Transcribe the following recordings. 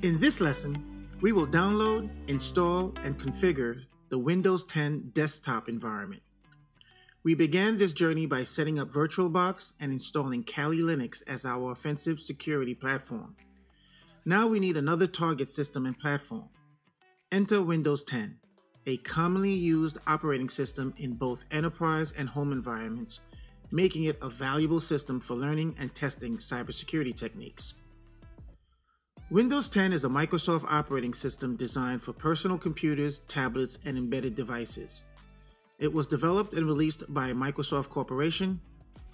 In this lesson, we will download, install, and configure the Windows 10 desktop environment. We began this journey by setting up VirtualBox and installing Kali Linux as our offensive security platform. Now we need another target system and platform. Enter Windows 10, a commonly used operating system in both enterprise and home environments, making it a valuable system for learning and testing cybersecurity techniques. Windows 10 is a Microsoft operating system designed for personal computers, tablets, and embedded devices. It was developed and released by Microsoft Corporation,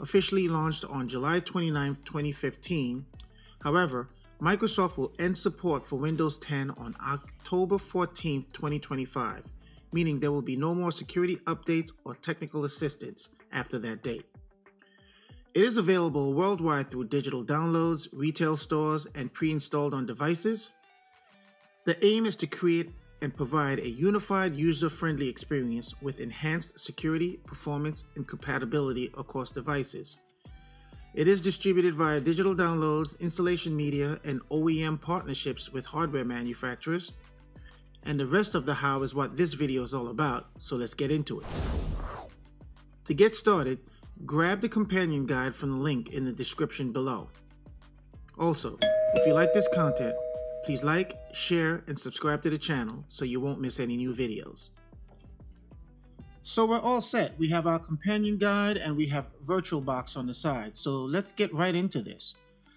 officially launched on July 29, 2015. However, Microsoft will end support for Windows 10 on October 14, 2025, meaning there will be no more security updates or technical assistance after that date. It is available worldwide through digital downloads, retail stores, and pre-installed on devices. The aim is to create and provide a unified, user-friendly experience with enhanced security, performance, and compatibility across devices. It is distributed via digital downloads, installation media, and OEM partnerships with hardware manufacturers. And the rest of the how is what this video is all about, so let's get into it. To get started, grab the companion guide from the link in the description below. Also, if you like this content, please like, share, and subscribe to the channel so you won't miss any new videos. So we're all set. We have our companion guide and we have VirtualBox on the side. So let's get right into this.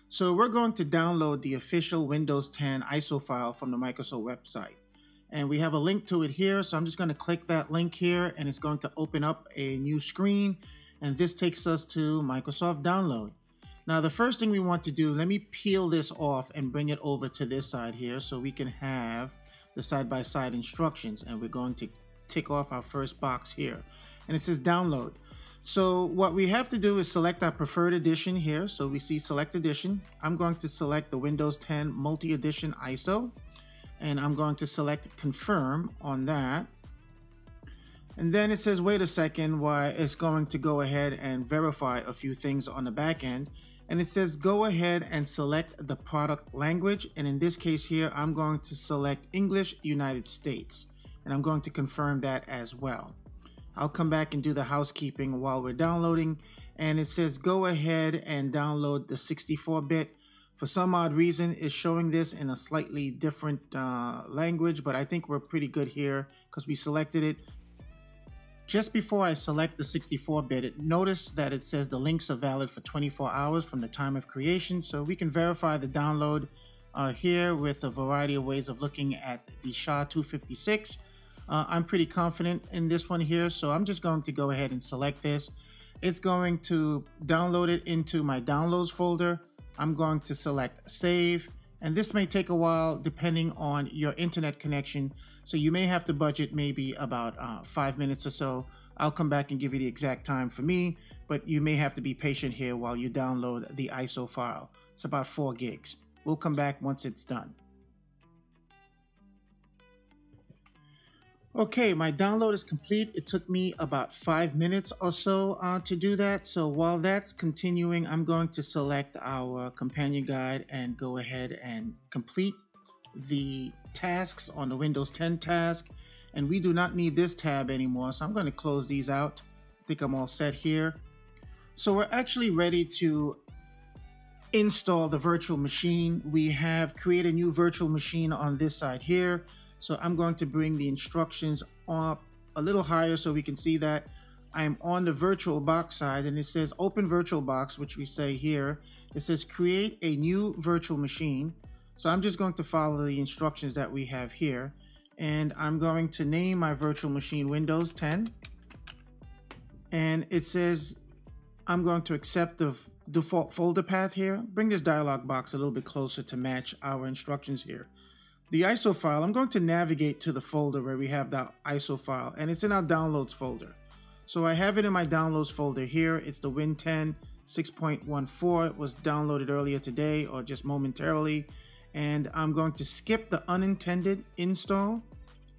So we're going to download the official Windows 10 ISO file from the Microsoft website. And we have a link to it here. So I'm just going to click that link here and it's going to open up a new screen. And this takes us to Microsoft Download. Now, the first thing we want to do, let me peel this off and bring it over to this side here so we can have the side-by-side instructions. And we're going to tick off our first box here. And it says Download. So what we have to do is select our preferred edition here. So we see Select Edition. I'm going to select the Windows 10 Multi-Edition ISO. And I'm going to select Confirm on that. And then it says, wait a second, why it's going to go ahead and verify a few things on the back end. And it says, go ahead and select the product language. And in this case here, I'm going to select English United States. And I'm going to confirm that as well. I'll come back and do the housekeeping while we're downloading. And it says, go ahead and download the 64-bit. For some odd reason, it's showing this in a slightly different language, but I think we're pretty good here because we selected it. Just before I select the 64-bit, notice that it says the links are valid for 24 hours from the time of creation. So we can verify the download here with a variety of ways of looking at the SHA-256. I'm pretty confident in this one here, so I'm just going to go ahead and select this. It's going to download it into my downloads folder. I'm going to select Save. And this may take a while depending on your internet connection. So you may have to budget maybe about 5 minutes or so. I'll come back and give you the exact time for me, but you may have to be patient here while you download the ISO file. It's about 4 gigs. We'll come back once it's done. Okay, my download is complete. It took me about 5 minutes or so to do that. So while that's continuing, I'm going to select our companion guide and go ahead and complete the tasks on the Windows 10 task. And we do not need this tab anymore, so I'm going to close these out. I think I'm all set here. So we're actually ready to install the virtual machine. We have created a new virtual machine on this side here. So I'm going to bring the instructions up a little higher so we can see that I'm on the VirtualBox side, and it says Open VirtualBox, which we say here. It says create a new virtual machine. So I'm just going to follow the instructions that we have here. And I'm going to name my virtual machine Windows 10. And it says I'm going to accept the default folder path here. Bring this dialog box a little bit closer to match our instructions here. The ISO file, I'm going to navigate to the folder where we have that ISO file, and it's in our downloads folder. So I have it in my downloads folder here. It's the Win 10 6.14. It was downloaded earlier today or just momentarily. And I'm going to skip the unintended install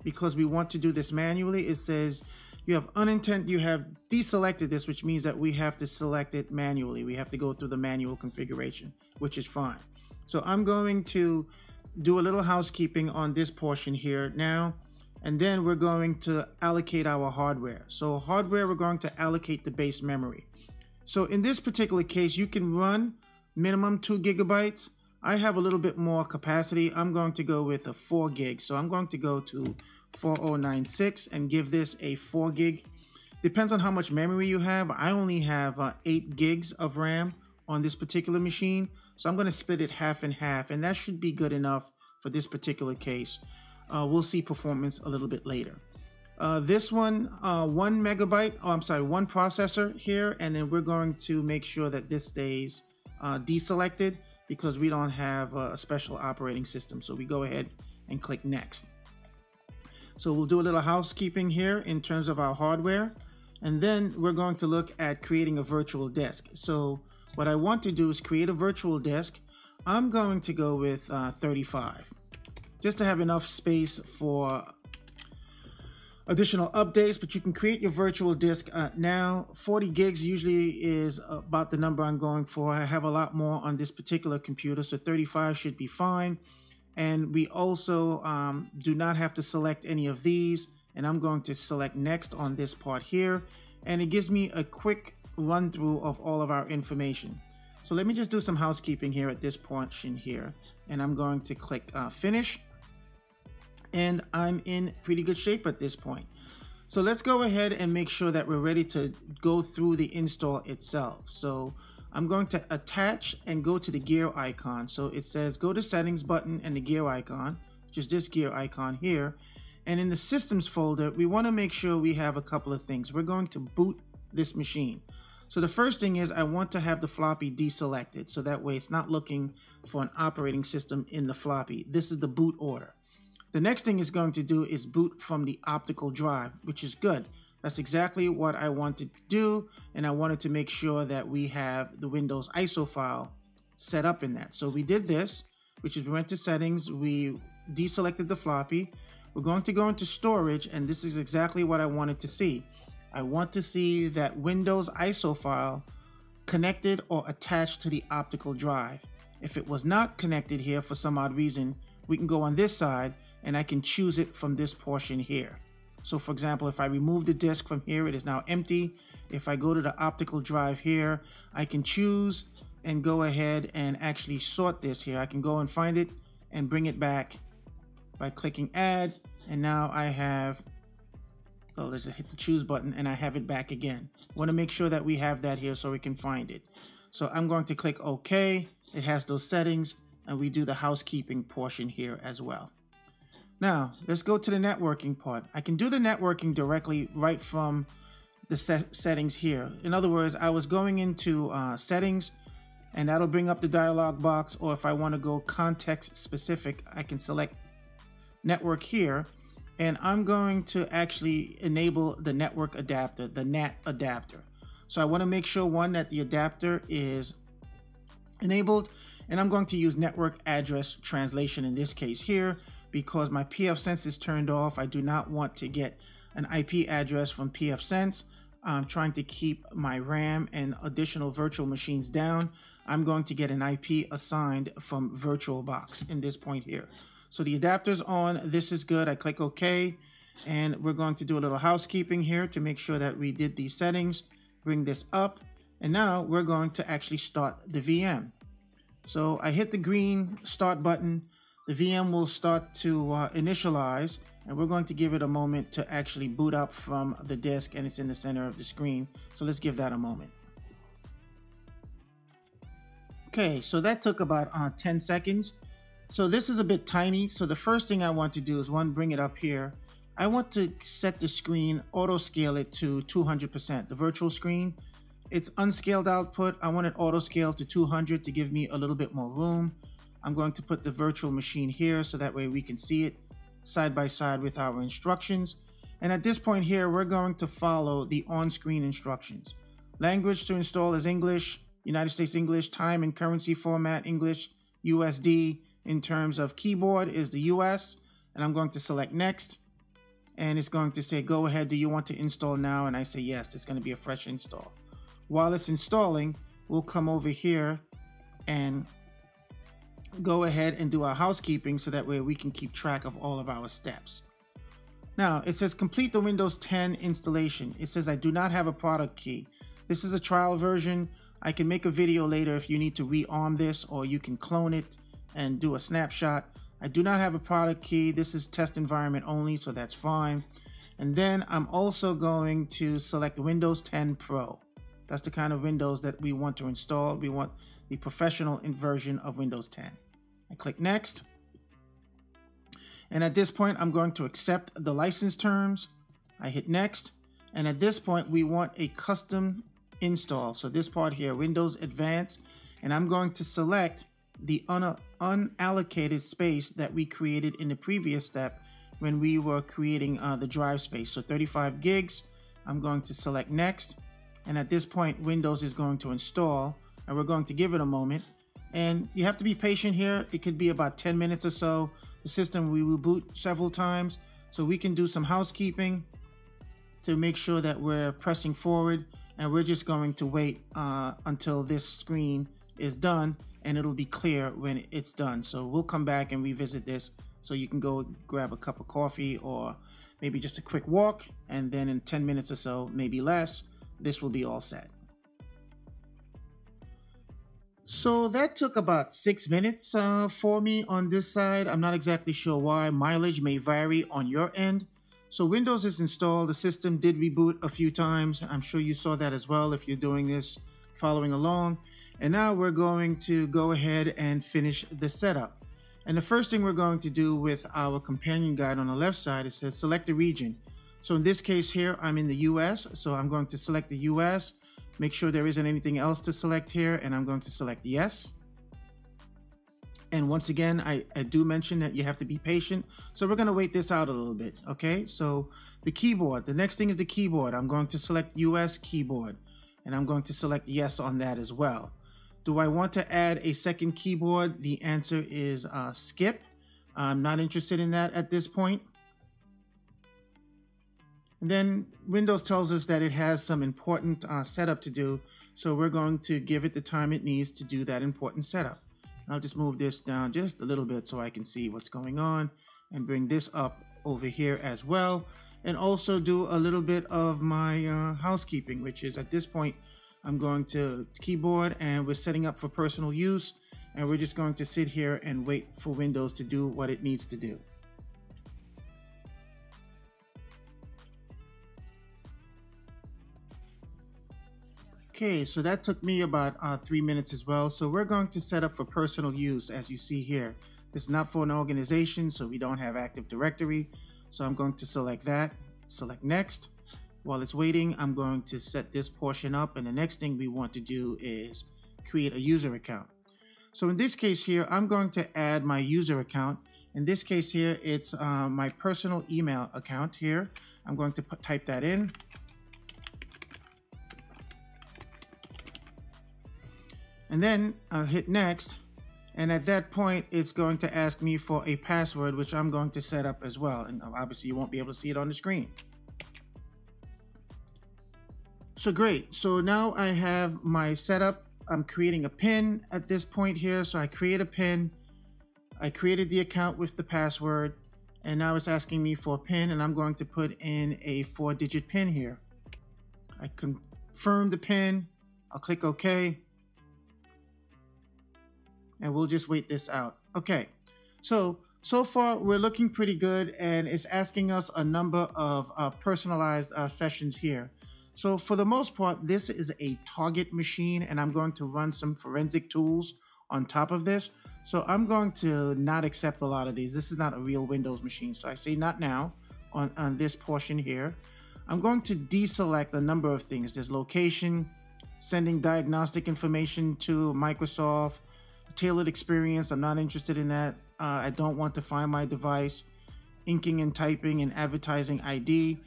because we want to do this manually. It says you have deselected this, which means that we have to select it manually. We have to go through the manual configuration, which is fine. So I'm going to do a little housekeeping on this portion here now, and then we're going to allocate our hardware. So hardware, we're going to allocate the base memory. So in this particular case, you can run minimum 2 gigabytes. I have a little bit more capacity. I'm going to go with a 4 gig. So I'm going to go to 4096 and give this a 4 gig. Depends on how much memory you have. I only have 8 gigs of RAM on this particular machine. So I'm going to split it half and half, and that should be good enough for this particular case. We'll see performance a little bit later. This one, 1 megabyte, oh, I'm sorry, 1 processor here, and then we're going to make sure that this stays deselected because we don't have a special operating system. So we go ahead and click next. So we'll do a little housekeeping here in terms of our hardware, and then we're going to look at creating a virtual disk. So what I want to do is create a virtual disk. I'm going to go with 35, just to have enough space for additional updates, but you can create your virtual disk now. 40 gigs usually is about the number I'm going for. I have a lot more on this particular computer, so 35 should be fine. And we also do not have to select any of these, and I'm going to select next on this part here, and it gives me a quick run through of all of our information. So let me just do some housekeeping here at this portion here, and I'm going to click finish. And I'm in pretty good shape at this point. So let's go ahead and make sure that we're ready to go through the install itself. So I'm going to attach and go to the gear icon. So it says go to settings button and the gear icon, which is this gear icon here. And in the systems folder, we want to make sure we have a couple of things. We're going to boot this machine. So the first thing is I want to have the floppy deselected. So that way it's not looking for an operating system in the floppy. This is the boot order. The next thing it's going to do is boot from the optical drive, which is good. That's exactly what I wanted to do, and I wanted to make sure that we have the Windows ISO file set up in that. So we did this, which is we went to settings, we deselected the floppy. We're going to go into storage, and this is exactly what I wanted to see. I want to see that Windows ISO file connected or attached to the optical drive. If it was not connected here for some odd reason, we can go on this side and I can choose it from this portion here. So for example, if I remove the disk from here, it is now empty. If I go to the optical drive here, I can choose and go ahead and actually sort this here. I can go and find it and bring it back by clicking add. And now I have, oh, let's hit the choose button and I have it back again. Want to make sure that we have that here so we can find it. So I'm going to click OK. It has those settings, and we do the housekeeping portion here as well. Now, let's go to the networking part. I can do the networking directly right from the settings here. In other words, I was going into settings, and that'll bring up the dialog box, or if I want to go context specific, I can select network here, and I'm going to actually enable the network adapter, the NAT adapter. So I want to make sure, one, that the adapter is enabled, and I'm going to use network address translation in this case here, because my pfSense is turned off. I do not want to get an IP address from pfSense. I'm trying to keep my RAM and additional virtual machines down. I'm going to get an IP assigned from VirtualBox in this point here. So the adapter's on, this is good. I click OK, and we're going to do a little housekeeping here to make sure that we did these settings, bring this up, and now we're going to actually start the VM. So I hit the green start button. The VM will start to initialize, and we're going to give it a moment to actually boot up from the disk, and it's in the center of the screen. So let's give that a moment. Okay, so that took about 10 seconds. So this is a bit tiny. So the first thing I want to do is, one, bring it up here. I want to set the screen, auto scale it to 200%. The virtual screen, it's unscaled output. I want it auto scale to 200 to give me a little bit more room. I'm going to put the virtual machine here so that way we can see it side by side with our instructions. And at this point here, we're going to follow the on-screen instructions. Language to install is English, United States English, time and currency format, English, USD. In terms of keyboard is the US, and I'm going to select next. And it's going to say, go ahead, do you want to install now? And I say yes, it's going to be a fresh install. While it's installing, we'll come over here and go ahead and do our housekeeping so that way we can keep track of all of our steps. Now, it says complete the Windows 10 installation. It says I do not have a product key. This is a trial version. I can make a video later if you need to rearm this, or you can clone it and do a snapshot. I do not have a product key. This is test environment only, so that's fine. And then I'm also going to select Windows 10 Pro. That's the kind of Windows that we want to install. We want the professional version of Windows 10. I click next. And at this point, I'm going to accept the license terms. I hit next. And at this point, we want a custom install. So this part here, Windows Advanced. And I'm going to select the unallocated space that we created in the previous step when we were creating the drive space. So 35 gigs. I'm going to select next. And at this point, Windows is going to install. And we're going to give it a moment. And you have to be patient here. It could be about 10 minutes or so. The system we will boot several times, so we can do some housekeeping to make sure that we're pressing forward. And we're just going to wait until this screen is done, and it'll be clear when it's done. So we'll come back and revisit this, so you can go grab a cup of coffee or maybe just a quick walk, and then in 10 minutes or so, maybe less, this will be all set. So that took about 6 minutes for me on this side. I'm not exactly sure why. Mileage may vary on your end. So Windows is installed. The system did reboot a few times. I'm sure you saw that as well if you're doing this, following along. And now we're going to go ahead and finish the setup. And the first thing we're going to do with our companion guide on the left side, it says select a region. So in this case here, I'm in the US. So I'm going to select the US. Make sure there isn't anything else to select here, and I'm going to select yes. And once again, I do mention that you have to be patient, so we're going to wait this out a little bit. Okay, so the keyboard, the next thing is the keyboard. I'm going to select US keyboard, and I'm going to select yes on that as well. Do I want to add a second keyboard? The answer is skip. I'm not interested in that at this point. And then Windows tells us that it has some important setup to do, so we're going to give it the time it needs to do that important setup. I'll just move this down just a little bit so I can see what's going on, and bring this up over here as well, and also do a little bit of my housekeeping, which is at this point I'm going to keyboard, and we're setting up for personal use, and we're just going to sit here and wait for Windows to do what it needs to do. Okay, so that took me about 3 minutes as well. So we're going to set up for personal use, as you see here. This is not for an organization, so we don't have Active Directory. So I'm going to select that, select next. While it's waiting, I'm going to set this portion up, and the next thing we want to do is create a user account. So in this case here, I'm going to add my user account. In this case here, it's my personal email account here. I'm going to type that in. And then I'll hit next, and at that point it's going to ask me for a password, which I'm going to set up as well, and obviously you won't be able to see it on the screen. So great, so now I have my setup. I'm creating a PIN at this point here, so I create a PIN. I created the account with the password, and now it's asking me for a PIN, and I'm going to put in a 4-digit PIN here. I confirm the PIN, I'll click OK. And we'll just wait this out. Okay, so far we're looking pretty good, and it's asking us a number of personalized sessions here. So for the most part, this is a target machine, and I'm going to run some forensic tools on top of this. So I'm going to not accept a lot of these. This is not a real Windows machine, so I say not now on this portion here. I'm going to deselect a number of things. There's location, sending diagnostic information to Microsoft, tailored experience, I'm not interested in that. I don't want to find my device, inking and typing, and advertising ID.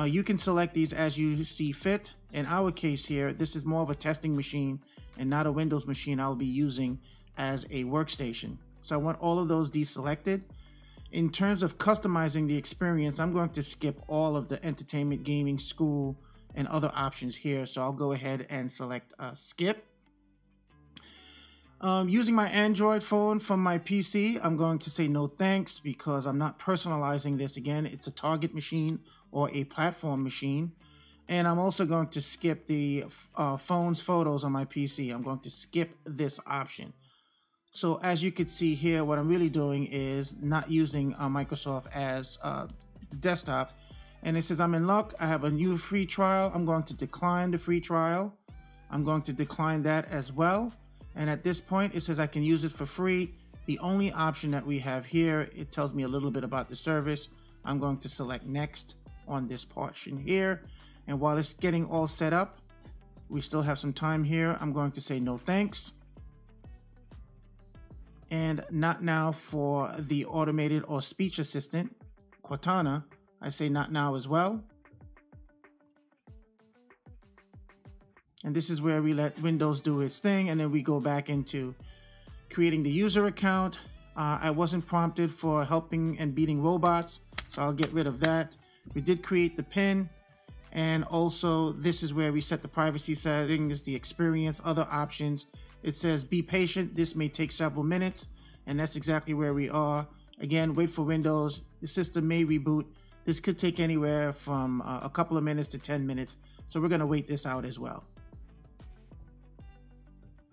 You can select these as you see fit. In our case here, this is more of a testing machine and not a Windows machine I'll be using as a workstation. So I want all of those deselected. In terms of customizing the experience, I'm going to skip all of the entertainment, gaming, school, and other options here. So I'll go ahead and select skip. Using my Android phone from my PC, I'm going to say no thanks because I'm not personalizing this. Again, it's a target machine or a platform machine. And I'm also going to skip the phone's photos on my PC. I'm going to skip this option. So as you can see here, what I'm really doing is not using Microsoft as the desktop. And it says I'm in luck. I have a new free trial. I'm going to decline the free trial. I'm going to decline that as well. And at this point, it says I can use it for free. The only option that we have here, it tells me a little bit about the service. I'm going to select next on this portion here. And while it's getting all set up, we still have some time here. I'm going to say no thanks. And not now for the automated or speech assistant, Cortana. I say not now as well. And this is where we let Windows do its thing, and then we go back into creating the user account. I wasn't prompted for helping and beating robots, so I'll get rid of that. We did create the PIN, and also this is where we set the privacy settings, the experience, other options. It says be patient, this may take several minutes, and that's exactly where we are. Again, wait for Windows, the system may reboot. This could take anywhere from a couple of minutes to 10 minutes, so we're gonna wait this out as well.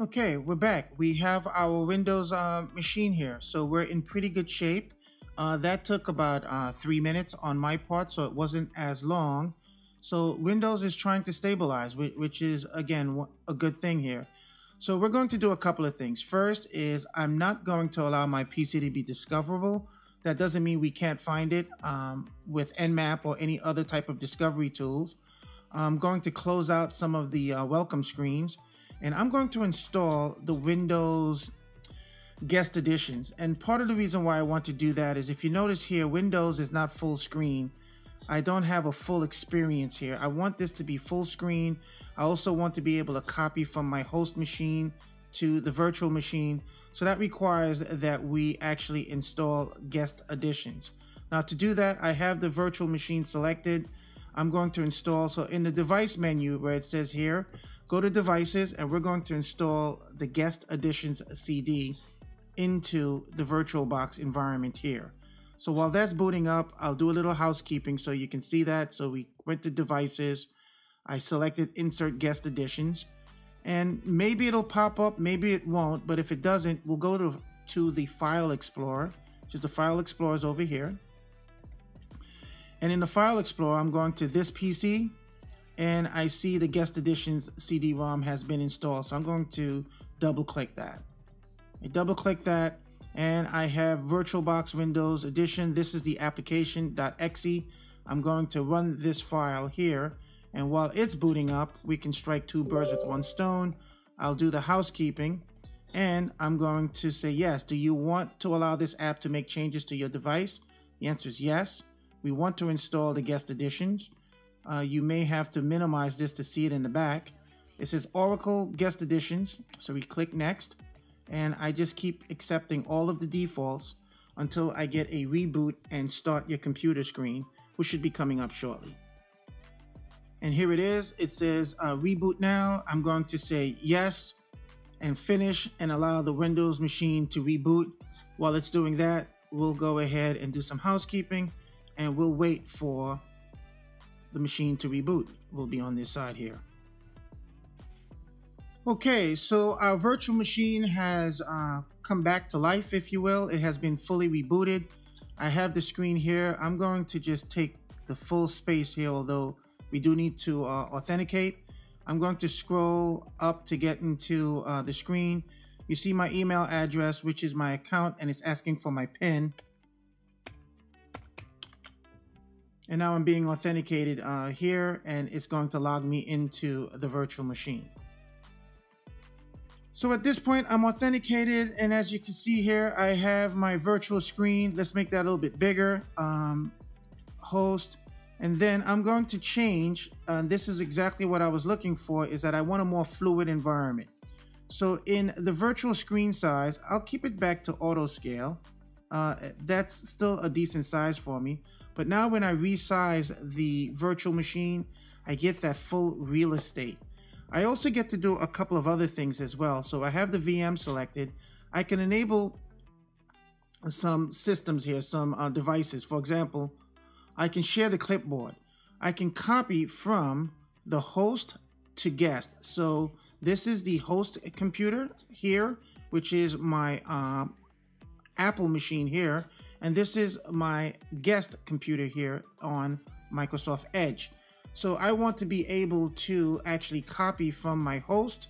Okay, we're back. We have our Windows machine here, so we're in pretty good shape. That took about 3 minutes on my part, so it wasn't as long. So Windows is trying to stabilize, which is, again, a good thing here. So we're going to do a couple of things. First is I'm not going to allow my PC to be discoverable. That doesn't mean we can't find it with Nmap or any other type of discovery tools. I'm going to close out some of the welcome screens. And I'm going to install the Windows guest editions. And part of the reason why I want to do that is if you notice here, Windows is not full screen. I don't have a full experience here. I want this to be full screen. I also want to be able to copy from my host machine to the virtual machine. So that requires that we actually install guest editions. Now to do that, I have the virtual machine selected. I'm going to install, so in the device menu where it says here, go to devices, and we're going to install the guest editions CD into the VirtualBox environment here. So while that's booting up, I'll do a little housekeeping so you can see that. So we went to devices, I selected insert guest editions, and maybe it'll pop up, maybe it won't, but if it doesn't, we'll go to the File Explorer, which is the File Explorer is over here. And in the File Explorer, I'm going to this PC, and I see the guest editions CD-ROM has been installed. So I'm going to double click that. I double click that, and I have VirtualBox Windows Edition. This is the application.exe. I'm going to run this file here, and while it's booting up, we can strike two birds with one stone. I'll do the housekeeping, and I'm going to say yes. Do you want to allow this app to make changes to your device? The answer is yes. We want to install the guest editions. You may have to minimize this to see it in the back. It says Oracle Guest Editions, so we click Next, and I just keep accepting all of the defaults until I get a reboot and start your computer screen, which should be coming up shortly. And here it is. It says reboot now. I'm going to say yes and finish and allow the Windows machine to reboot. While it's doing that, we'll go ahead and do some housekeeping, and we'll wait for the machine to reboot. Will be on this side here. Okay, so our virtual machine has come back to life, if you will. It has been fully rebooted. I have the screen here. I'm going to just take the full space here, although we do need to authenticate. I'm going to scroll up to get into the screen. You see my email address, which is my account, and it's asking for my PIN. And now I'm being authenticated here, and it's going to log me into the virtual machine. So at this point, I'm authenticated, and as you can see here, I have my virtual screen. Let's make that a little bit bigger. Host, and then I'm going to change, and this is exactly what I was looking for, is that I want a more fluid environment. So in the virtual screen size, I'll keep it back to auto scale. That's still a decent size for me. But now when I resize the virtual machine, I get that full real estate. I also get to do a couple of other things as well. So I have the VM selected. I can enable some systems here, some devices. For example, I can share the clipboard. I can copy from the host to guest. So this is the host computer here, which is my Apple machine here. And this is my guest computer here on Microsoft Edge. So I want to be able to actually copy from my host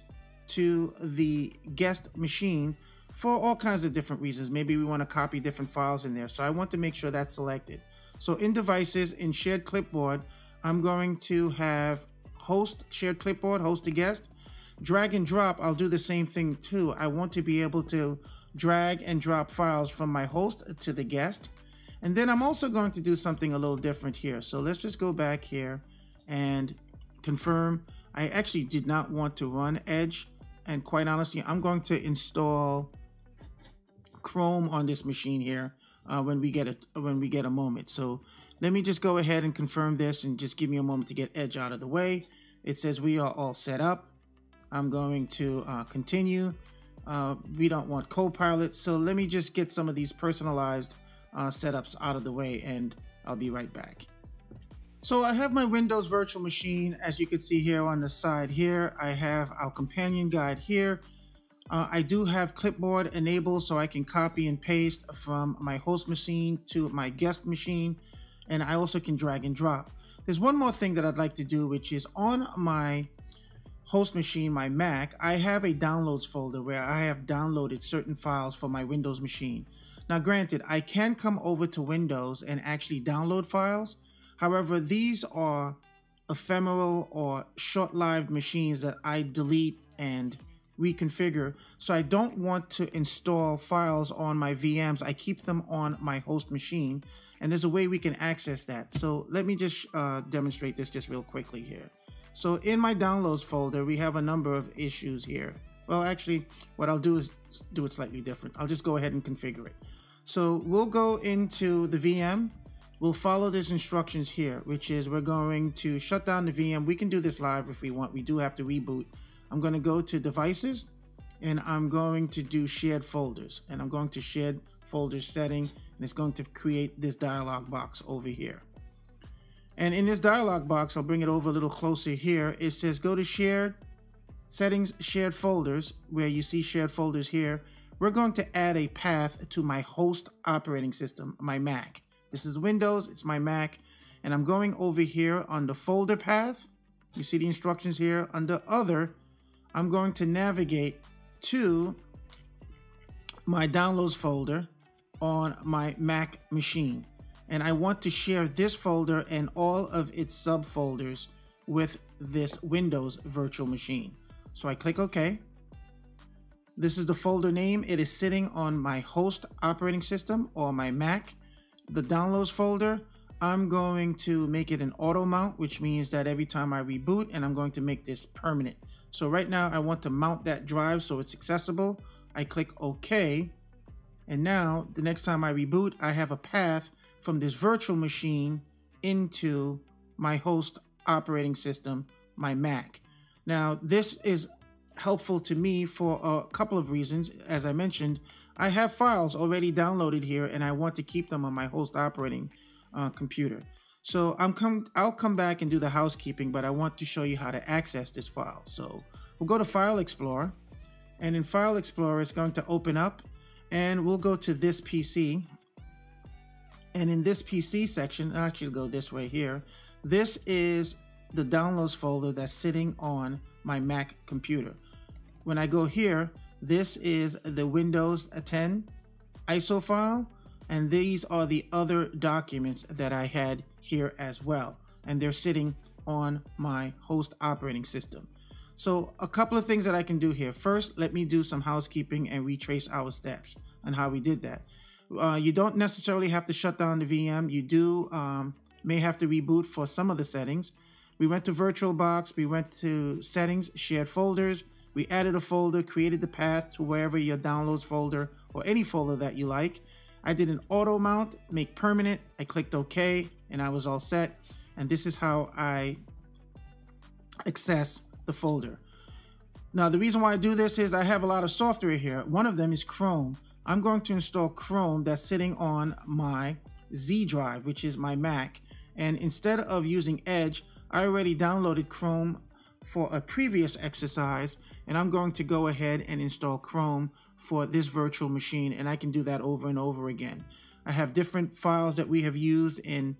to the guest machine for all kinds of different reasons. Maybe we want to copy different files in there. So I want to make sure that's selected. So in devices, in shared clipboard, I'm going to have host, shared clipboard, host to guest. Drag and drop, I'll do the same thing too. I want to be able to drag and drop files from my host to the guest. And then I'm also going to do something a little different here. So let's just go back here and confirm. I actually did not want to run Edge. And quite honestly, I'm going to install Chrome on this machine here when we get a moment. So let me just go ahead and confirm this and just give me a moment to get Edge out of the way. It says we are all set up. I'm going to continue. We don't want Copilot, so let me just get some of these personalized setups out of the way, and I'll be right back. So I have my Windows virtual machine. As you can see here on the side here, I have our companion guide here. I do have clipboard enabled, so I can copy and paste from my host machine to my guest machine, and I also can drag and drop. There's one more thing that I'd like to do, which is on my host machine, my Mac, I have a downloads folder where I have downloaded certain files for my Windows machine. Now granted, I can come over to Windows and actually download files. However, these are ephemeral or short-lived machines that I delete and reconfigure. So I don't want to install files on my VMs. I keep them on my host machine, and there's a way we can access that. So let me just demonstrate this just real quickly here. So in my downloads folder, we have a number of issues here. Well, actually, what I'll do is do it slightly different. I'll just go ahead and configure it. So we'll go into the VM. We'll follow these instructions here, which is we're going to shut down the VM. We can do this live if we want. We do have to reboot. I'm going to go to devices, and I'm going to do shared folders. And I'm going to shared folders setting, and it's going to create this dialog box over here. And in this dialog box, I'll bring it over a little closer here. It says go to shared settings, shared folders, where you see shared folders here. We're going to add a path to my host operating system, my Mac. This is Windows, it's my Mac. And I'm going over here on the folder path. You see the instructions here. Under other, I'm going to navigate to my downloads folder on my Mac machine. And I want to share this folder and all of its subfolders with this Windows virtual machine. So I click OK. This is the folder name. It is sitting on my host operating system or my Mac. The downloads folder, I'm going to make it an auto mount, which means that every time I reboot, and I'm going to make this permanent. So right now I want to mount that drive so it's accessible. I click OK. And now the next time I reboot, I have a path from this virtual machine into my host operating system, my Mac. Now, this is helpful to me for a couple of reasons. As I mentioned, I have files already downloaded here, and I want to keep them on my host operating computer. So I'll come back and do the housekeeping, but I want to show you how to access this file. So we'll go to File Explorer, and in File Explorer, it's going to open up, and we'll go to this PC. And in this PC section, I'll actually go this way here. This is the downloads folder that's sitting on my Mac computer. When I go here, this is the Windows 10 ISO file, and these are the other documents that I had here as well. And they're sitting on my host operating system. So a couple of things that I can do here. First, let me do some housekeeping and retrace our steps on how we did that. You don't necessarily have to shut down the VM. You do may have to reboot for some of the settings. We went to VirtualBox, we went to settings, shared folders, we added a folder, created the path to wherever your downloads folder or any folder that you like. I did an auto mount, make permanent. I clicked OK, and I was all set. And this is how I access the folder. Now, the reason why I do this is I have a lot of software here. One of them is Chrome. I'm going to install Chrome that's sitting on my Z drive, which is my Mac. And instead of using Edge, I already downloaded Chrome for a previous exercise, and I'm going to go ahead and install Chrome for this virtual machine, and I can do that over and over again. I have different files that we have used in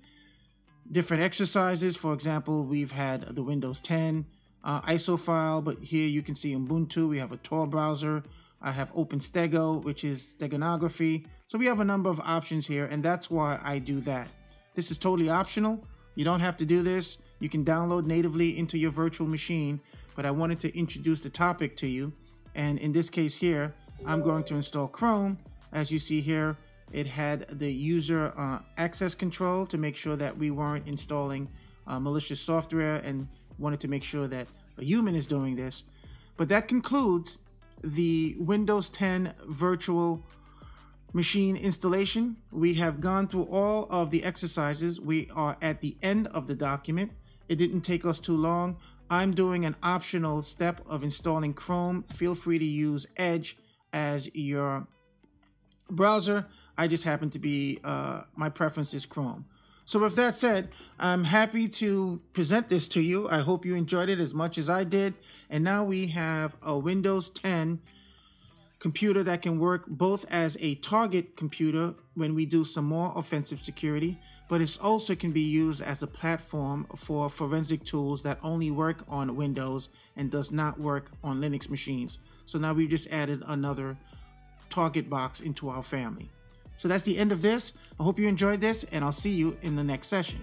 different exercises. For example, we've had the Windows 10 ISO file, but here you can see Ubuntu. We have a Tor browser. I have OpenStego, which is steganography. So we have a number of options here, and that's why I do that. This is totally optional. You don't have to do this. You can download natively into your virtual machine, but I wanted to introduce the topic to you. And in this case here, I'm going to install Chrome. As you see here, it had the user access control to make sure that we weren't installing malicious software, and wanted to make sure that a human is doing this. But that concludes the Windows 10 virtual machine installation. We have gone through all of the exercises. We are at the end of the document. It didn't take us too long. I'm doing an optional step of installing Chrome. Feel free to use Edge as your browser. I just happen to be, my preference is Chrome. So with that said, I'm happy to present this to you. I hope you enjoyed it as much as I did. And now we have a Windows 10 computer that can work both as a target computer when we do some more offensive security, but it also can be used as a platform for forensic tools that only work on Windows and does not work on Linux machines. So now we've just added another target box into our family. So that's the end of this. I hope you enjoyed this, and I'll see you in the next session.